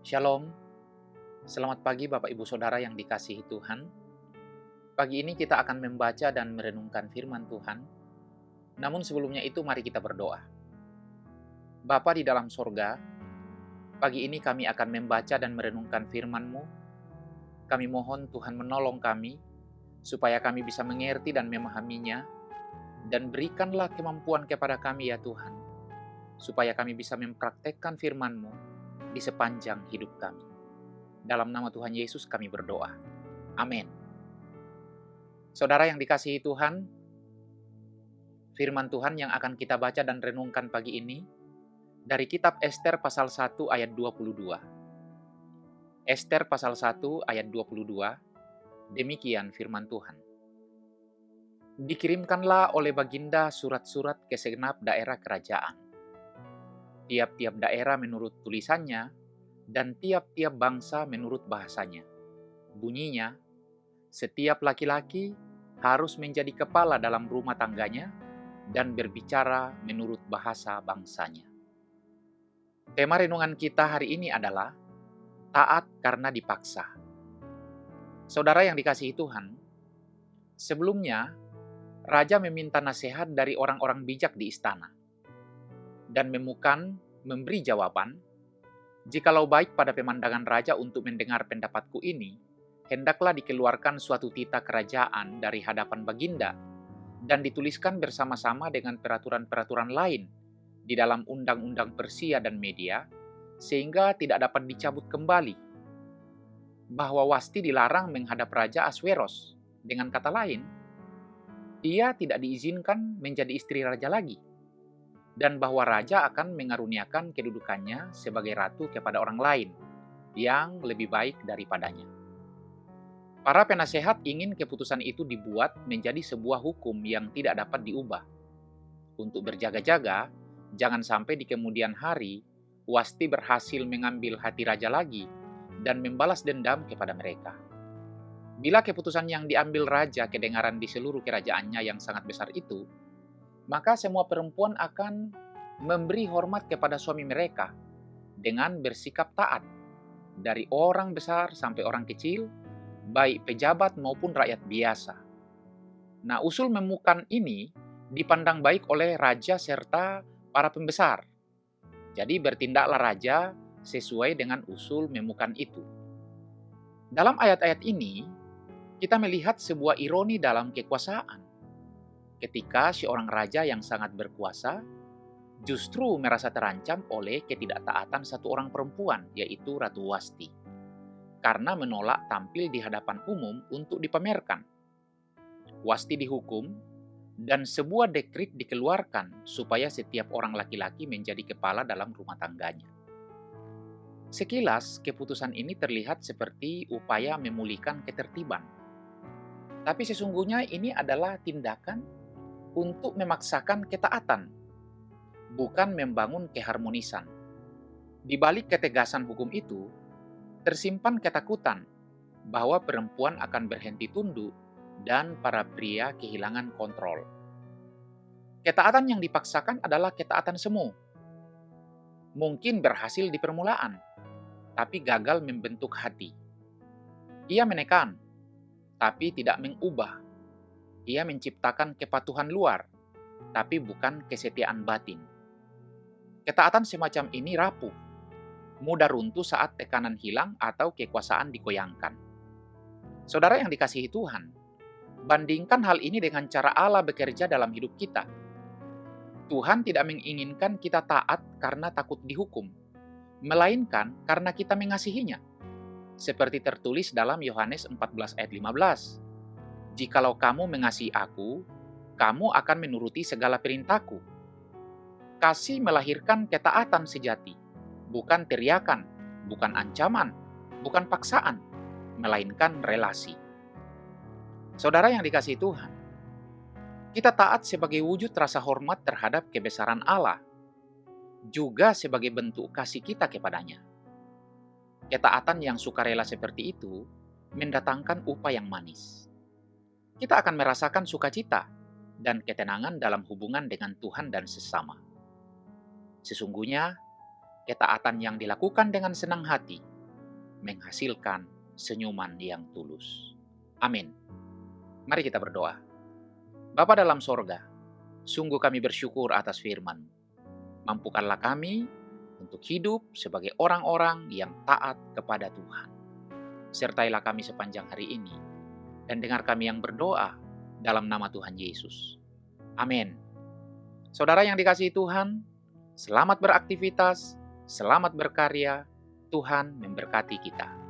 Shalom, selamat pagi Bapak Ibu Saudara yang dikasihi Tuhan. Pagi ini kita akan membaca dan merenungkan firman Tuhan. Namun sebelumnya itu mari kita berdoa. Bapa di dalam sorga, pagi ini kami akan membaca dan merenungkan firman-Mu. Kami mohon Tuhan menolong kami, supaya kami bisa mengerti dan memahaminya, dan berikanlah kemampuan kepada kami ya Tuhan, supaya kami bisa mempraktekkan firman-Mu di sepanjang hidup kami. Dalam nama Tuhan Yesus kami berdoa. Amin. Saudara yang dikasihi Tuhan, firman Tuhan yang akan kita baca dan renungkan pagi ini dari kitab Ester pasal 1 ayat 22. Ester pasal 1 ayat 22, demikian firman Tuhan. Dikirimkanlah oleh Baginda surat-surat ke segenap daerah kerajaan. Tiap-tiap daerah menurut tulisannya dan tiap-tiap bangsa menurut bahasanya. Bunyinya, setiap laki-laki harus menjadi kepala dalam rumah tangganya dan berbicara menurut bahasa bangsanya. Tema renungan kita hari ini adalah taat karena dipaksa. Saudara yang dikasihi Tuhan, sebelumnya Raja meminta nasihat dari orang-orang bijak di istana dan Memukan memberi jawaban, "Jikalau baik pada pemandangan Raja untuk mendengar pendapatku ini, hendaklah dikeluarkan suatu titah kerajaan dari hadapan Baginda dan dituliskan bersama-sama dengan peraturan-peraturan lain di dalam undang-undang Persia dan Media, sehingga tidak dapat dicabut kembali. Bahwa Wasti dilarang menghadap Raja Asweros. Dengan kata lain, ia tidak diizinkan menjadi istri raja lagi, dan bahwa Raja akan mengaruniakan kedudukannya sebagai ratu kepada orang lain yang lebih baik daripadanya." Para penasehat ingin keputusan itu dibuat menjadi sebuah hukum yang tidak dapat diubah. Untuk berjaga-jaga, jangan sampai di kemudian hari, Wasti berhasil mengambil hati raja lagi dan membalas dendam kepada mereka. Bila keputusan yang diambil raja kedengaran di seluruh kerajaannya yang sangat besar itu, maka semua perempuan akan memberi hormat kepada suami mereka dengan bersikap taat, dari orang besar sampai orang kecil, baik pejabat maupun rakyat biasa. Nah, usul Memukan ini dipandang baik oleh raja serta para pembesar. Jadi bertindaklah raja sesuai dengan usul Memukan itu. Dalam ayat-ayat ini, kita melihat sebuah ironi dalam kekuasaan. Ketika seorang raja yang sangat berkuasa justru merasa terancam oleh ketidaktaatan satu orang perempuan, yaitu Ratu Wasti, karena menolak tampil di hadapan umum untuk dipamerkan. Wasti dihukum, dan sebuah dekrit dikeluarkan supaya setiap orang laki-laki menjadi kepala dalam rumah tangganya. Sekilas, keputusan ini terlihat seperti upaya memulihkan ketertiban. Tapi sesungguhnya ini adalah tindakan untuk memaksakan ketaatan, bukan membangun keharmonisan. Di balik ketegasan hukum itu, tersimpan ketakutan bahwa perempuan akan berhenti tunduk dan para pria kehilangan kontrol. Ketaatan yang dipaksakan adalah ketaatan semu. Mungkin berhasil di permulaan, tapi gagal membentuk hati. Ia menekan, tapi tidak mengubah. Ia menciptakan kepatuhan luar, tapi bukan kesetiaan batin. Ketaatan semacam ini rapuh, mudah runtuh saat tekanan hilang atau kekuasaan digoyangkan. Saudara yang dikasihi Tuhan, bandingkan hal ini dengan cara Allah bekerja dalam hidup kita. Tuhan tidak menginginkan kita taat karena takut dihukum, melainkan karena kita mengasihinya. Seperti tertulis dalam Yohanes 14 ayat 15, "Jikalau kamu mengasihi aku, kamu akan menuruti segala perintahku." Kasih melahirkan ketaatan sejati, bukan teriakan, bukan ancaman, bukan paksaan, melainkan relasi. Saudara yang dikasihi Tuhan, kita taat sebagai wujud rasa hormat terhadap kebesaran Allah, juga sebagai bentuk kasih kita kepadanya. Ketaatan yang sukarela seperti itu mendatangkan upah yang manis. Kita akan merasakan sukacita dan ketenangan dalam hubungan dengan Tuhan dan sesama. Sesungguhnya, ketaatan yang dilakukan dengan senang hati menghasilkan senyuman yang tulus. Amin. Mari kita berdoa. Bapa dalam sorga, sungguh kami bersyukur atas firman. Mampukanlah kami untuk hidup sebagai orang-orang yang taat kepada Tuhan. Sertailah kami sepanjang hari ini, dan dengar kami yang berdoa dalam nama Tuhan Yesus. Amin. Saudara yang dikasihi Tuhan, selamat beraktivitas, selamat berkarya, Tuhan memberkati kita.